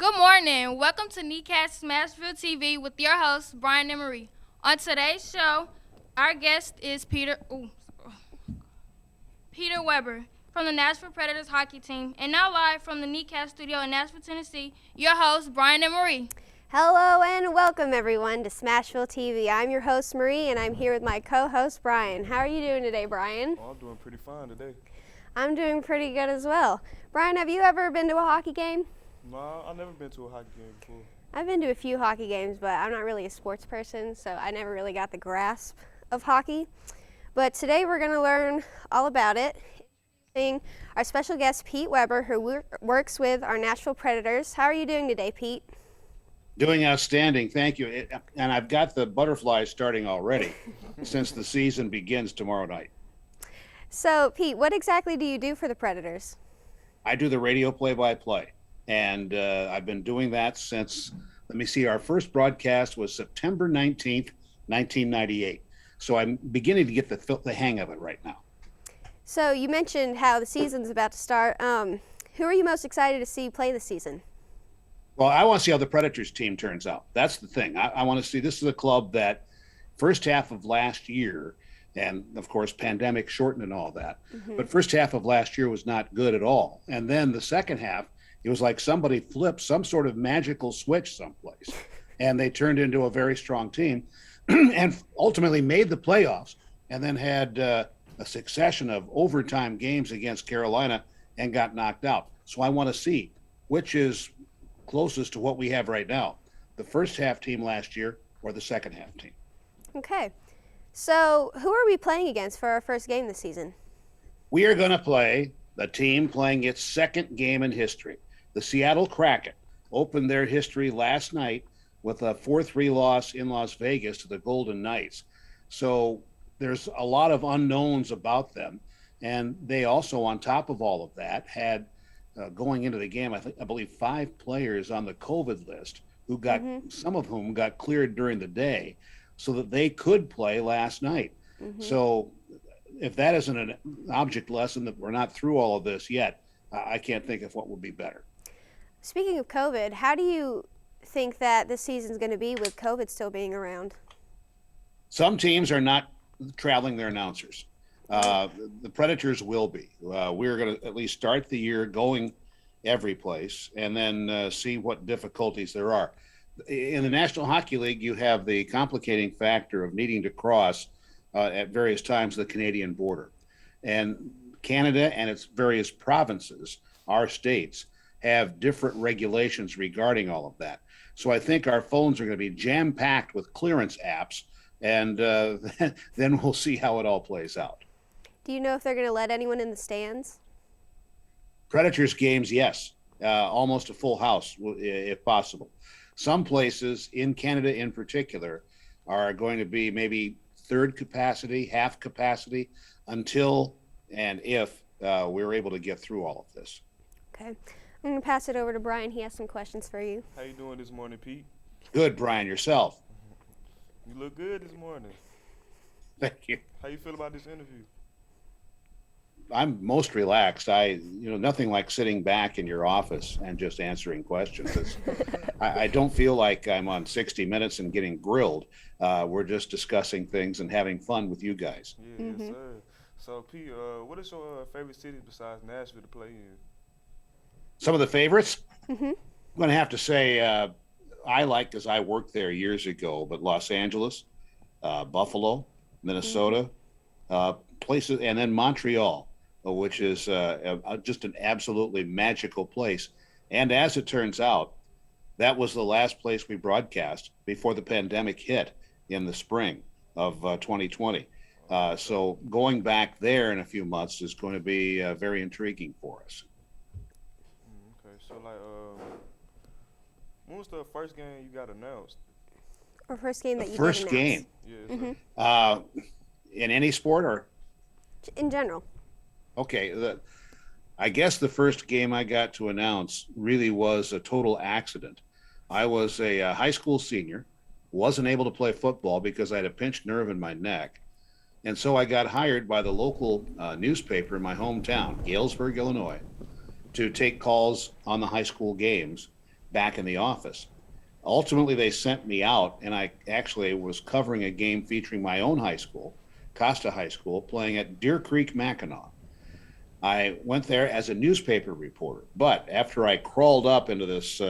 Good morning. Welcome to Kneecast Smashville TV with your hosts, Brian and Marie. On today's show, our guest is Peter Weber from the Nashville Predators hockey team. And now live from the Kneecast studio in Nashville, Tennessee, your hosts, Brian and Marie. Hello and welcome everyone to Smashville TV. I'm your host Marie and I'm here with my co-host Brian. How are you doing today, Brian? Oh, I'm doing pretty fine today. I'm doing pretty good as well. Brian, have you ever been to a hockey game? No, I've never been to a hockey game before. I've been to a few hockey games, but I'm not really a sports person, so I never really got the grasp of hockey. But today we're going to learn all about it. Introducing our special guest, Pete Weber, who works with our Nashville Predators. How are you doing today, Pete? Doing outstanding, thank you. And I've got the butterflies starting already since the season begins tomorrow night. So, Pete, what exactly do you do for the Predators? I do the radio play-by-play, and I've been doing that since, let me see, our first broadcast was September 19th, 1998. So I'm beginning to get the hang of it right now. So you mentioned how the season's about to start. Who are you most excited to see play this season? Well, I want to see how the Predators team turns out. That's the thing. I want to see, this is a club that first half of last year, and of course, pandemic shortened and all that, but first half of last year was not good at all. And then the second half, it was like somebody flipped some sort of magical switch someplace, and they turned into a very strong team and ultimately made the playoffs, and then had a succession of overtime games against Carolina and got knocked out. So I want to see which is closest to what we have right now, the first half team last year or the second half team. Okay. So who are we playing against for our first game this season? We are going to play the team playing its second game in history. The Seattle Kraken opened their history last night with a 4-3 loss in Las Vegas to the Golden Knights. So there's a lot of unknowns about them. And they also, on top of all of that, had going into the game, I believe 5 players on the COVID list who got, some of whom got cleared during the day so that they could play last night. So if that isn't an object lesson that we're not through all of this yet, I can't think of what would be better. Speaking of COVID, how do you think that this season's going to be with COVID still being around? Some teams are not traveling their announcers. The Predators will be. We're going to at least start the year going every place and then see what difficulties there are. In the National Hockey League, you have the complicating factor of needing to cross at various times the Canadian border. And Canada and its various provinces, our states, have different regulations regarding all of that. So I think our phones are going to be jam-packed with clearance apps, and then we'll see how it all plays out. Do you know if they're going to let anyone in the stands? Predators games, yes. Almost a full house, if possible. Some places, in Canada in particular, are going to be maybe third capacity, half capacity, until and if we're able to get through all of this. Okay. I'm going to pass it over to Brian. He has some questions for you. How you doing this morning, Pete? Good, Brian. Yourself? You look good this morning. Thank you. How you feel about this interview? I'm most relaxed. Nothing like sitting back in your office and just answering questions. I don't feel like I'm on 60 Minutes and getting grilled. We're just discussing things and having fun with you guys. Yeah, yes, sir. So, Pete, what is your favorite city besides Nashville to play in? Some of the favorites? I'm going to have to say I like, because I worked there years ago, but Los Angeles, Buffalo, Minnesota, places, and then Montreal, which is just an absolutely magical place. And as it turns out, that was the last place we broadcast before the pandemic hit in the spring of 2020. So going back there in a few months is going to be very intriguing for us. Okay, so when was the first game you got announced? Or first game that you First did game Yeah, in any sport, or in general. okay. I guess the first game I got to announce really was a total accident. I was a high school senior, wasn't able to play football because I had a pinched nerve in my neck. And so I got hired by the local newspaper in my hometown, Galesburg, Illinois, to take calls on the high school games back in the office. Ultimately, they sent me out, and I actually was covering a game featuring my own high school, Costa High School, playing at Deer Creek, Mackinac. I went there as a newspaper reporter, but after I crawled up into this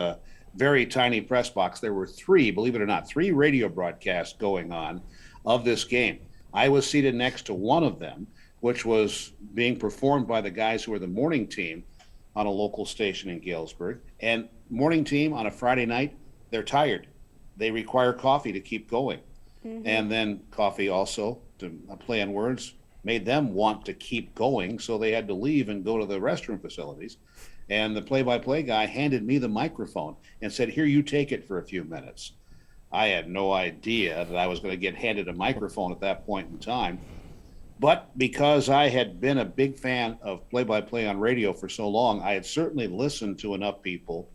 very tiny press box, there were believe it or not, three radio broadcasts going on of this game. I was seated next to one of them, which was being performed by the guys who were the morning team on a local station in Galesburg. And morning team on a Friday night, they're tired. They require coffee to keep going. Mm-hmm. And then coffee also, to play on words, made them want to keep going, so they had to leave and go to the restroom facilities. And the play-by-play guy handed me the microphone and said, "Here, you take it for a few minutes." I had no idea that I was going to get handed a microphone at that point in time. But because I had been a big fan of play-by-play on radio for so long, I had certainly listened to enough people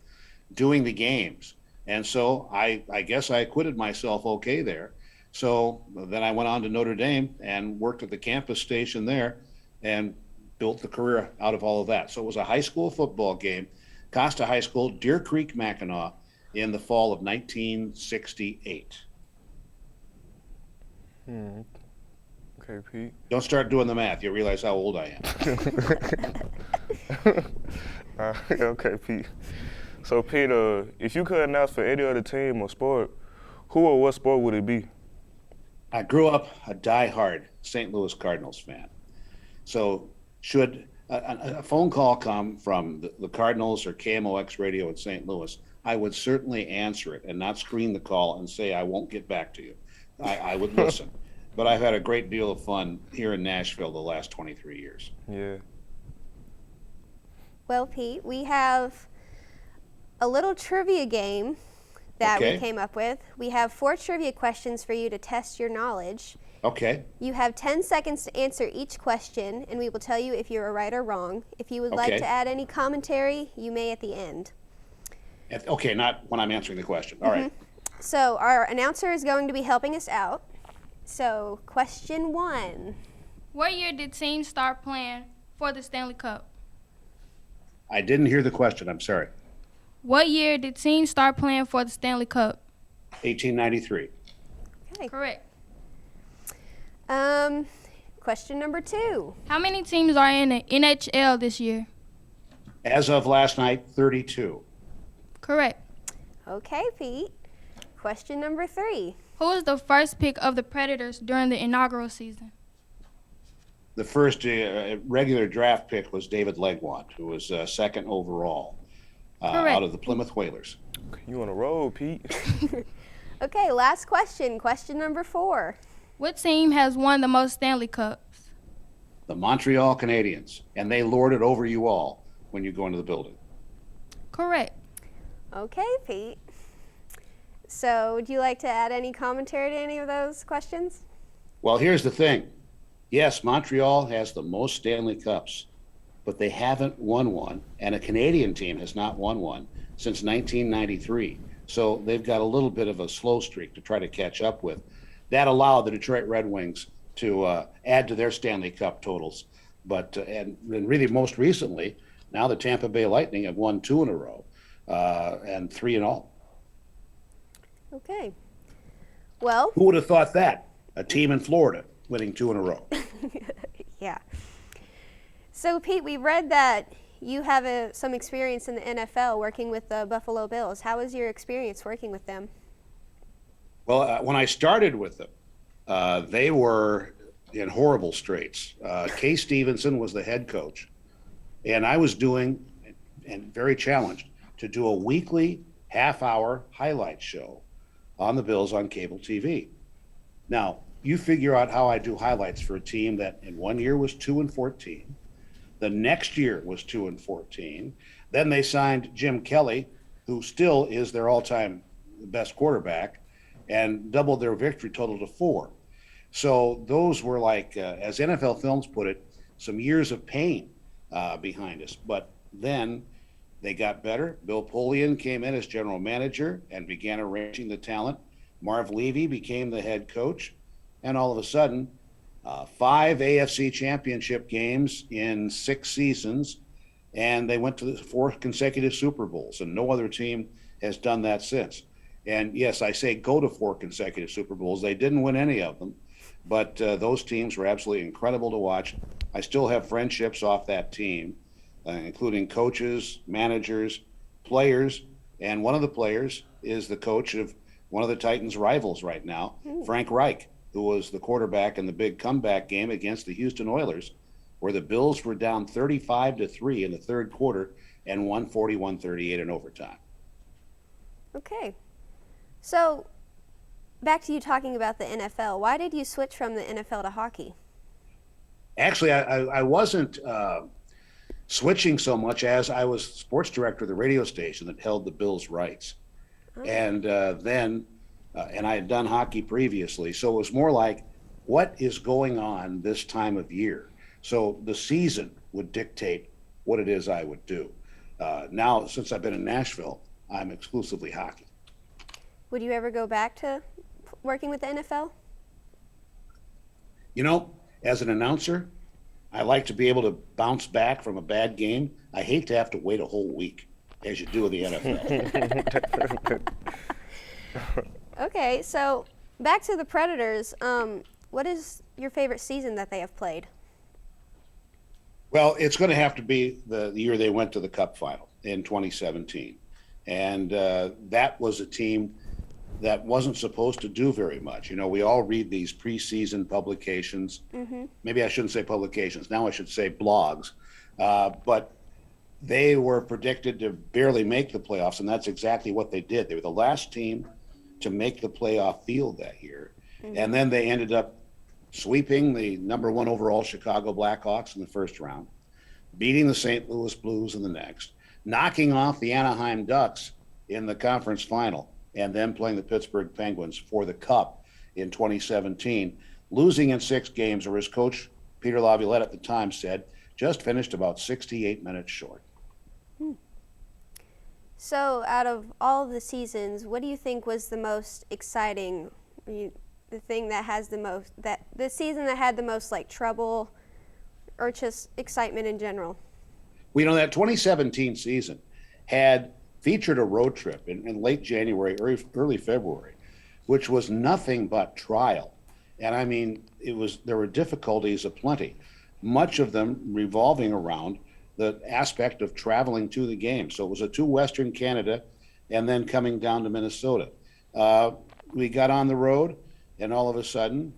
doing the games. And so I guess I acquitted myself okay there. So then I went on to Notre Dame and worked at the campus station there and built the career out of all of that. So it was a high school football game, Costa High School, Deer Creek, Mackinac, in the fall of 1968. Okay, Pete. Don't start doing the math. You'll realize how old I am. Okay, Pete. So, Pete, if you could announce for any other team or sport, who or what sport would it be? I grew up a diehard St. Louis Cardinals fan. So should a phone call come from the Cardinals or KMOX radio in St. Louis, I would certainly answer it and not screen the call and say, "I won't get back to you." I would listen. But I've had a great deal of fun here in Nashville the last 23 years. Yeah. Well, Pete, we have a little trivia game that we came up with. We have 4 trivia questions for you to test your knowledge. Okay. You have 10 seconds to answer each question, and we will tell you if you're right or wrong. If you would like to add any commentary, you may at the end. Okay, not when I'm answering the question. All right. So our announcer is going to be helping us out. So question 1. What year did teams start playing for the Stanley Cup? I didn't hear the question. I'm sorry. What year did teams start playing for the Stanley Cup? 1893. Okay. Correct. Question number 2. How many teams are in the NHL this year? As of last night, 32. Correct. Okay, Pete. Question number 3. Who was the first pick of the Predators during the inaugural season? The first regular draft pick was David Legwand, who was second overall out of the Plymouth Whalers. You on a roll, Pete. Okay, last question. Question number 4. What team has won the most Stanley Cups? The Montreal Canadiens, and they lord it over you all when you go into the building. Correct. Okay, Pete. So would you like to add any commentary to any of those questions? Well, here's the thing. Yes, Montreal has the most Stanley Cups, but they haven't won one, and a Canadian team has not won one since 1993. So they've got a little bit of a slow streak to try to catch up with. That allowed the Detroit Red Wings to add to their Stanley Cup totals. But and really most recently, now the Tampa Bay Lightning have won 2 in a row and 3 in all. Okay. Well, who would have thought that? A team in Florida winning 2 in a row. Yeah. So, Pete, we read that you have some experience in the NFL working with the Buffalo Bills. How was your experience working with them? Well, when I started with them, they were in horrible straits. Kay Stevenson was the head coach, and I was doing, and very challenged, to do a weekly half-hour highlight show on the Bills on cable TV. Now, you figure out how I do highlights for a team that in one year was 2-14. The next year was 2-14. Then they signed Jim Kelly, who still is their all-time best quarterback, and doubled their victory total to 4. So those were like, as NFL Films put it, some years of pain behind us. But then they got better. Bill Polian came in as general manager and began arranging the talent. Marv Levy became the head coach. And all of a sudden, 5 AFC championship games in 6 seasons, and they went to the 4 consecutive Super Bowls. And no other team has done that since. And yes, I say go to 4 consecutive Super Bowls. They didn't win any of them, but those teams were absolutely incredible to watch. I still have friendships off that team, including coaches, managers, players, and one of the players is the coach of one of the Titans' rivals right now, Frank Reich, who was the quarterback in the big comeback game against the Houston Oilers, where the Bills were down 35-3 in the third quarter and won 41-38 in overtime. Okay. So, back to you talking about the NFL. Why did you switch from the NFL to hockey? Actually, I wasn't switching so much as I was sports director of the radio station that held the Bills' rights. Oh. And and I had done hockey previously. So it was more like, what is going on this time of year? So the season would dictate what it is I would do. Now, since I've been in Nashville, I'm exclusively hockey. Would you ever go back to working with the NFL? You know, as an announcer, I like to be able to bounce back from a bad game. I hate to have to wait a whole week, as you do in the NFL. Okay, so back to the Predators. What is your favorite season that they have played? Well, it's going to have to be the year they went to the Cup final in 2017. And that was a team that wasn't supposed to do very much. You know, we all read these preseason publications. Mm-hmm. Maybe I shouldn't say publications. Now I should say blogs. But they were predicted to barely make the playoffs, and that's exactly what they did. They were the last team to make the playoff field that year. Mm-hmm. And then they ended up sweeping the number 1 overall Chicago Blackhawks in the first round, beating the St. Louis Blues in the next, knocking off the Anaheim Ducks in the conference final, and then playing the Pittsburgh Penguins for the Cup in 2017, losing in 6 games, or as coach Peter Laviolette at the time said, just finished about 68 minutes short. So out of all of the seasons, what do you think was the most exciting, the thing that has the most, the season that had the most like trouble or just excitement in general? Well, you know, that 2017 season had featured a road trip in late January, early February, which was nothing but trial. And I mean, there were difficulties aplenty, much of them revolving around the aspect of traveling to the game. So it was to Western Canada and then coming down to Minnesota. We got on the road, and all of a sudden,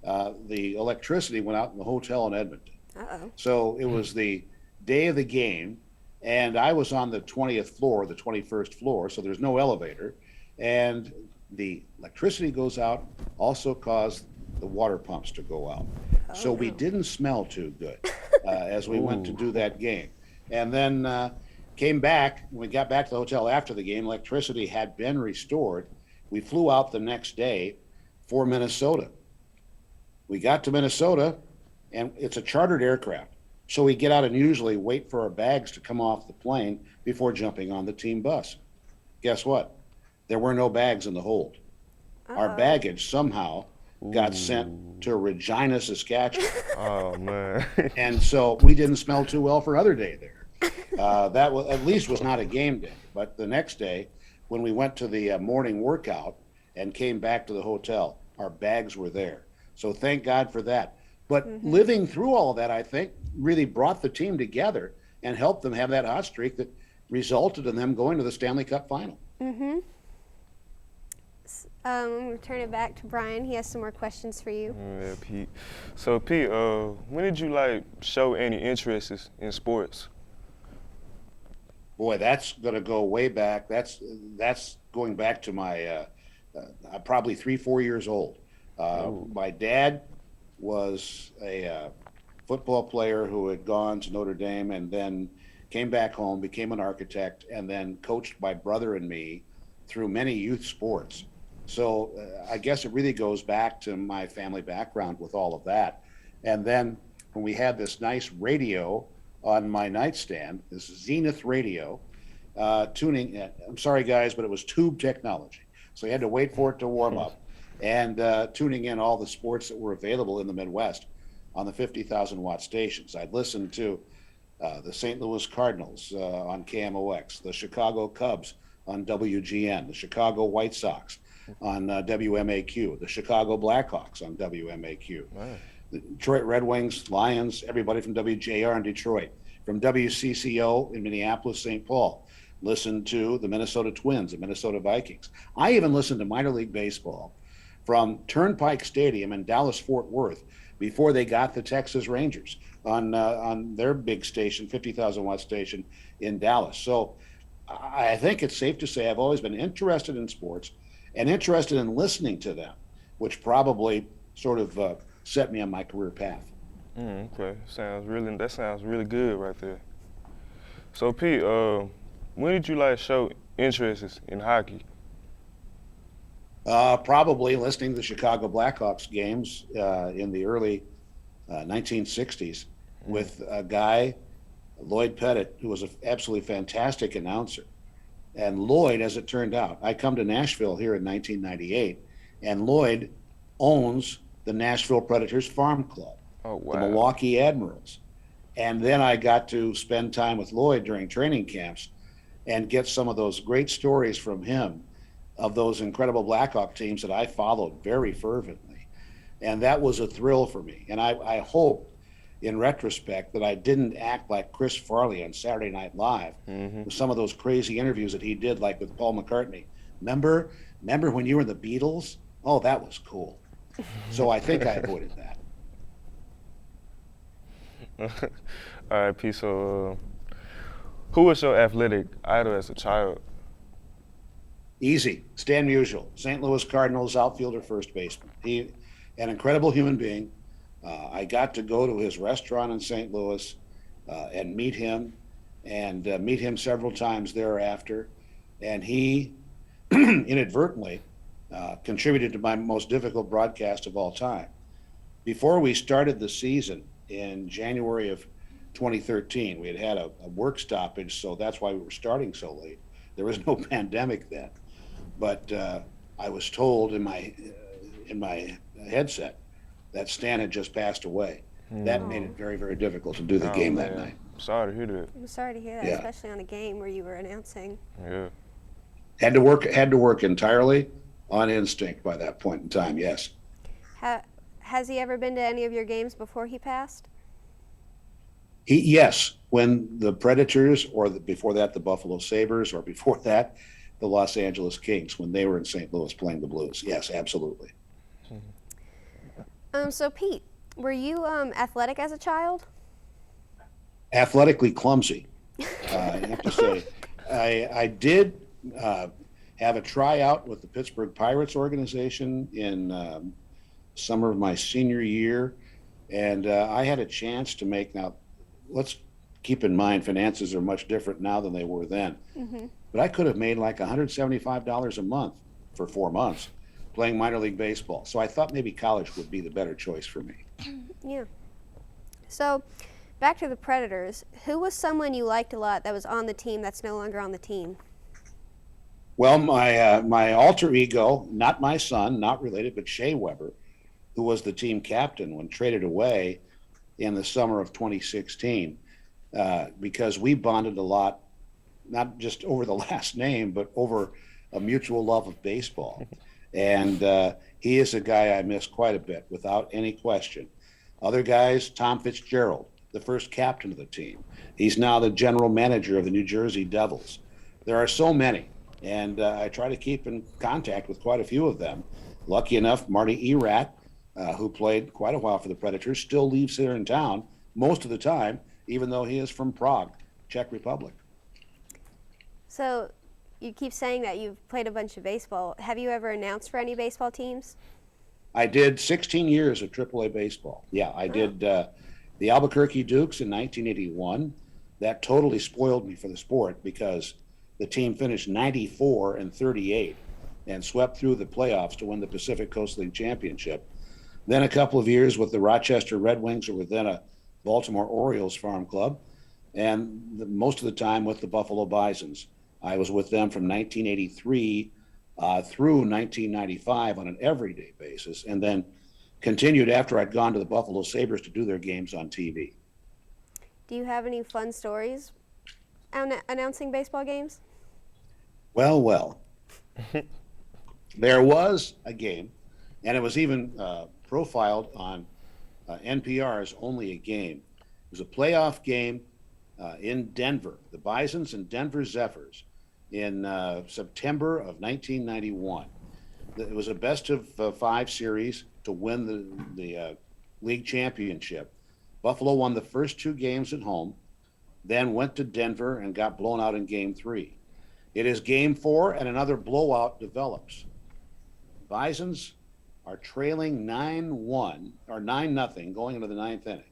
the electricity went out in the hotel in Edmonton. Uh-oh. So it was the day of the game, and I was on the 20th floor, the 21st floor, so there's no elevator. And the electricity goes out, also caused the water pumps to go out. Oh, so we didn't smell too good as we went to do that game. And then came back, when we got back to the hotel after the game, electricity had been restored. We flew out the next day for Minnesota. We got to Minnesota, and it's a chartered aircraft. So we get out and usually wait for our bags to come off the plane before jumping on the team bus. Guess what? There were no bags in the hold. Uh-oh. Our baggage somehow got sent to Regina, Saskatchewan. Oh, man. And so we didn't smell too well for another day there. That was, at least was not a game day. But the next day, when we went to the morning workout and came back to the hotel, our bags were there. So thank God for that. But living through all of that, I think, really brought the team together and helped them have that hot streak that resulted in them going to the Stanley Cup final. Mm-hmm. I'm going to turn it back to Brian. He has some more questions for you. Yeah, Pete. So, Pete, when did you, show any interests in sports? Boy, that's going to go way back. That's going back to my probably 3-4 years old. My dad was a football player who had gone to Notre Dame and then came back home, became an architect, and then coached my brother and me through many youth sports. So I guess it really goes back to my family background with all of that. And then when we had this nice radio on my nightstand, this Zenith radio, I'm sorry guys, but it was tube technology. So you had to wait for it to warm up. And tuning in all the sports that were available in the Midwest on the 50,000 watt stations. I'd listen to the St. Louis Cardinals on KMOX, the Chicago Cubs on WGN, the Chicago White Sox on WMAQ, the Chicago Blackhawks on WMAQ, the Detroit Red Wings, Lions, everybody from WJR in Detroit, from WCCO in Minneapolis, St. Paul. Listened to the Minnesota Twins, the Minnesota Vikings. I even listened to minor league baseball from Turnpike Stadium in Dallas-Fort Worth before they got the Texas Rangers on their big station, 50,000 watt station in Dallas. So I think it's safe to say I've always been interested in sports and interested in listening to them, which probably sort of set me on my career path. Okay, that sounds really good right there. So Pete, when did you show interest in hockey? Probably listening to the Chicago Blackhawks games in the early 1960s with a guy, Lloyd Pettit, who was an absolutely fantastic announcer. And Lloyd, as it turned out, I come to Nashville here in 1998, and Lloyd owns the Nashville Predators Farm Club, the Milwaukee Admirals. And then I got to spend time with Lloyd during training camps and get some of those great stories from him of those incredible Blackhawk teams that I followed very fervently. And that was a thrill for me. And I hope, in retrospect, that I didn't act like Chris Farley on Saturday Night Live with some of those crazy interviews that he did, like with Paul McCartney. Remember when you were in the Beatles? Oh, that was cool. So I think I avoided that. All right, Pete, so who was your athletic idol as a child? Easy. Stan Musial, St. Louis Cardinals outfielder, first baseman. He, an incredible human being. I got to go to his restaurant in St. Louis and meet him, and meet him several times thereafter. And he inadvertently contributed to my most difficult broadcast of all time. Before we started the season in January of 2013, we had a work stoppage, so that's why we were starting so late. There was no pandemic then. But I was told in my headset that Stan had just passed away. That made it very, very difficult to do the game that night. Sorry to hear that. I'm sorry to hear that, especially on a game where you were announcing. Yeah. Had to work entirely on instinct by that point in time, yes. Has he ever been to any of your games before he passed? Yes, when the Predators, or before that, the Buffalo Sabres, or before that, the Los Angeles Kings, when they were in St. Louis playing the Blues. Yes, absolutely. So Pete, were you athletic as a child? Athletically clumsy, I have to say. I did have a tryout with the Pittsburgh Pirates organization in summer of my senior year, and I had a chance to make, now let's keep in mind finances are much different now than they were then, but I could have made like $175 a month for 4 months playing minor league baseball. So I thought maybe college would be the better choice for me. Yeah. So back to the Predators, who was someone you liked a lot that was on the team that's no longer on the team? Well, my alter ego, not my son, not related, but Shea Weber, who was the team captain when traded away in the summer of 2016, because we bonded a lot, not just over the last name, but over a mutual love of baseball. And he is a guy I miss quite a bit, without any question. Other guys, Tom Fitzgerald, the first captain of the team. He's now the general manager of the New Jersey Devils. There are so many, and I try to keep in contact with quite a few of them. Lucky enough, Marty Erat, who played quite a while for the Predators, still lives here in town most of the time, even though he is from Prague, Czech Republic. So you keep saying that you've played a bunch of baseball. Have you ever announced for any baseball teams? I did 16 years of AAA baseball. Yeah, I did the Albuquerque Dukes in 1981. That totally spoiled me for the sport because the team finished 94-38 and swept through the playoffs to win the Pacific Coast League Championship. Then a couple of years with the Rochester Red Wings, who were then a Baltimore Orioles farm club, and most of the time with the Buffalo Bisons. I was with them from 1983 through 1995 on an everyday basis, and then continued after I'd gone to the Buffalo Sabres to do their games on TV. Do you have any fun stories announcing baseball games? Well. There was a game, and it was even profiled on NPR's Only a Game. It was a playoff game in Denver, the Bisons and Denver Zephyrs, in September of 1991. It was a best of five series to win the league championship. Buffalo won the first two games at home, then went to Denver and got blown out in game three. It is game four, and another blowout develops. Bisons are trailing 9-1 or 9-0 going into the ninth inning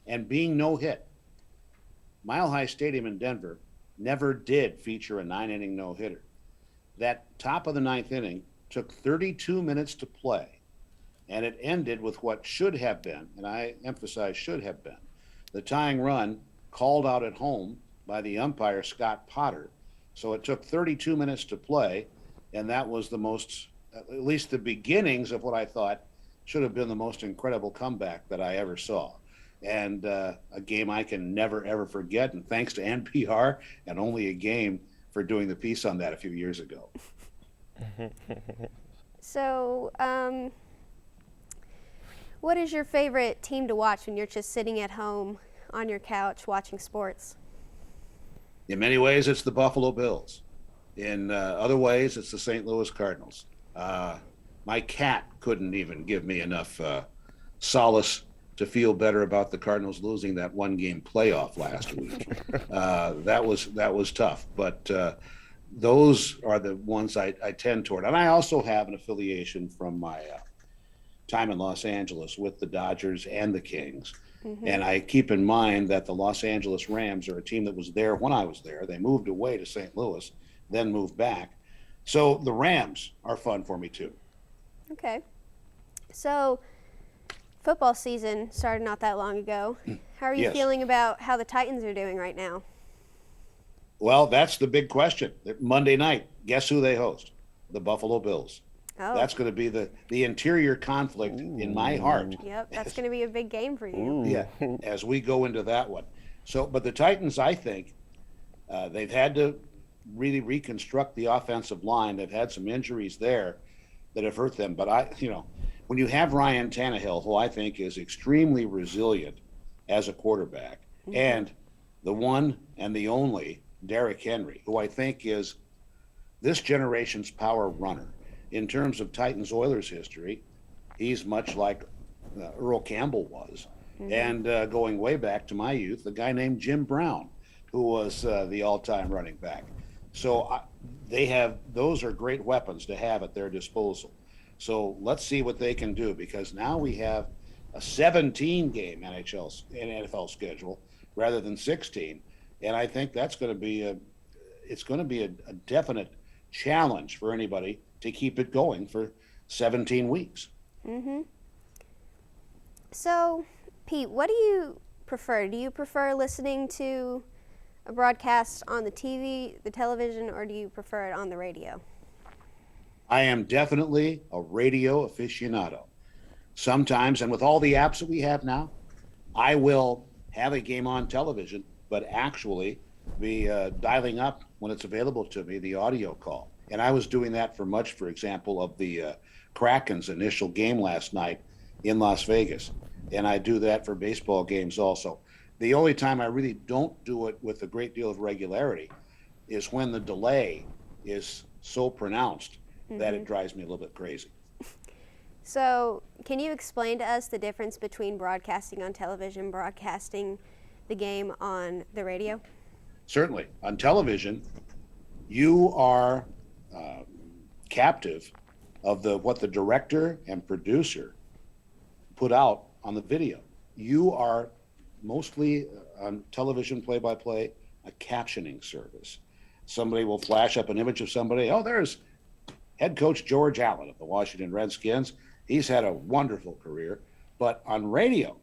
and being no hit. Mile High Stadium in Denver never did feature a 9-inning no hitter. That top of the ninth inning took 32 minutes to play, and it ended with what should have been, and I emphasize should have been, the tying run called out at home by the umpire Scott Potter. So it took 32 minutes to play, and that was the most, at least the beginnings of what I thought should have been the most incredible comeback that I ever saw. And a game I can never, ever forget. And thanks to NPR and Only a Game for doing the piece on that a few years ago. So, what is your favorite team to watch when you're just sitting at home on your couch watching sports? In many ways, it's the Buffalo Bills. In other ways, it's the St. Louis Cardinals. My cat couldn't even give me enough solace to feel better about the Cardinals losing that one-game playoff last week. That was tough, but those are the ones I tend toward. And I also have an affiliation from my time in Los Angeles with the Dodgers and the Kings. Mm-hmm. And I keep in mind that the Los Angeles Rams are a team that was there when I was there. They moved away to St. Louis, then moved back. So the Rams are fun for me too. Okay. So football season started not that long ago. How are you feeling about how the Titans are doing right now? Well, that's the big question. Monday night, guess who they host? The Buffalo Bills. Oh. That's going to be the interior conflict in my heart. Yep, that's going to be a big game for you. Ooh. Yeah, as we go into that one. So, but the Titans, I think, they've had to really reconstruct the offensive line. They've had some injuries there that have hurt them. But when you have Ryan Tannehill, who I think is extremely resilient as a quarterback, mm-hmm. and the one and the only Derrick Henry, who I think is this generation's power runner. In terms of Titans-Oilers history, he's much like Earl Campbell was. Mm-hmm. And going way back to my youth, a guy named Jim Brown, who was the all-time running back. So those are great weapons to have at their disposal. So let's see what they can do, because now we have a 17-game NFL schedule rather than 16. And I think that's going to be a definite challenge for anybody to keep it going for 17 weeks. Mm-hmm. So, Pete, what do you prefer? Do you prefer listening to a broadcast on the TV, the television, or do you prefer it on the radio? I am definitely a radio aficionado. Sometimes, and with all the apps that we have now, I will have a game on television, but actually be dialing up when it's available to me, the audio call. And I was doing that for example, of the Kraken's initial game last night in Las Vegas. And I do that for baseball games also. The only time I really don't do it with a great deal of regularity is when the delay is so pronounced mm-hmm. that it drives me a little bit crazy. So can you explain to us the difference between broadcasting on television, broadcasting the game on the radio? Certainly. On television, you are captive of what the director and producer put out on the video. You are mostly on television play-by-play, a captioning service. Somebody will flash up an image of somebody. Oh, there's head coach George Allen of the Washington Redskins. He's had a wonderful career. But on radio,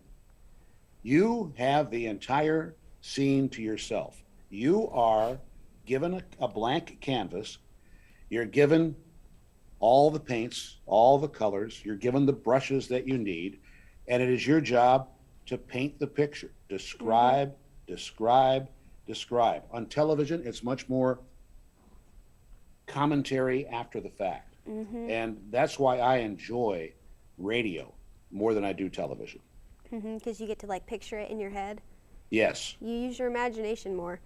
you have the entire scene to yourself. You are given a blank canvas. You're given all the paints, all the colors. You're given the brushes that you need. And it is your job to paint the picture. Describe, mm-hmm. describe. On television, it's much more commentary after the fact. And that's why I enjoy radio more than I do television. Because you get to like picture it in your head. Yes. You use your imagination more.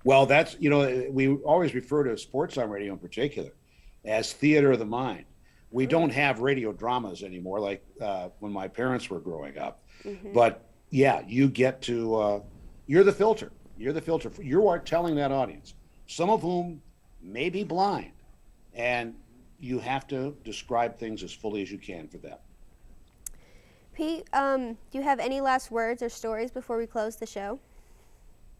Well, that's, we always refer to sports on radio in particular as theater of the mind. We don't have radio dramas anymore like when my parents were growing up. But yeah, you get to, you're the filter. You're the filter. You are telling that audience, some of whom may be blind, and you have to describe things as fully as you can for them. Pete, do you have any last words or stories before we close the show?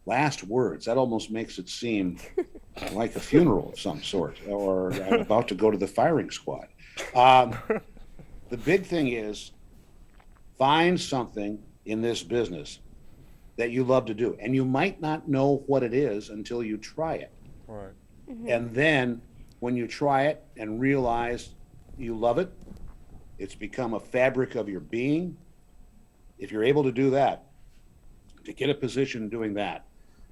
Last words, that almost makes it seem like a funeral of some sort, or I'm about to go to the firing squad. The big thing is find something in this business that you love to do. And you might not know what it is until you try it. Right. And then when you try it and realize you love it, it's become a fabric of your being. If you're able to do that, to get a position doing that,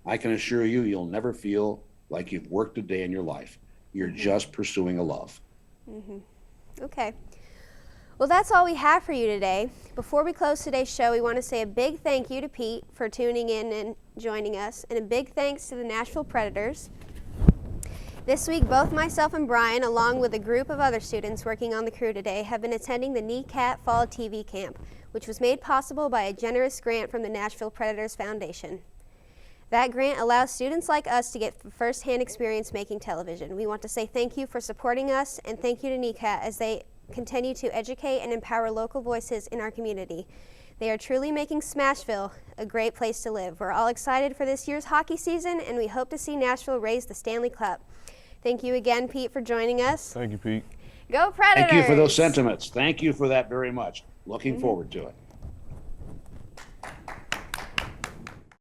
I can assure you, you'll never feel like you've worked a day in your life. You're just pursuing a love. Okay. Well, that's all we have for you today. Before we close today's show, we want to say a big thank you to Pete for tuning in and joining us, and a big thanks to the Nashville Predators. This week, both myself and Brian, along with a group of other students working on the crew today, have been attending the NECAT Fall TV Camp, which was made possible by a generous grant from the Nashville Predators Foundation. That grant allows students like us to get first-hand experience making television. We want to say thank you for supporting us, and thank you to NECAT as they continue to educate and empower local voices in our community. They are truly making Smashville a great place to live. We're all excited for this year's hockey season, and we hope to see Nashville raise the Stanley Cup. Thank you again, Pete, for joining us. Thank you, Pete. Go Predators! Thank you for those sentiments. Thank you for that very much. Looking forward to it.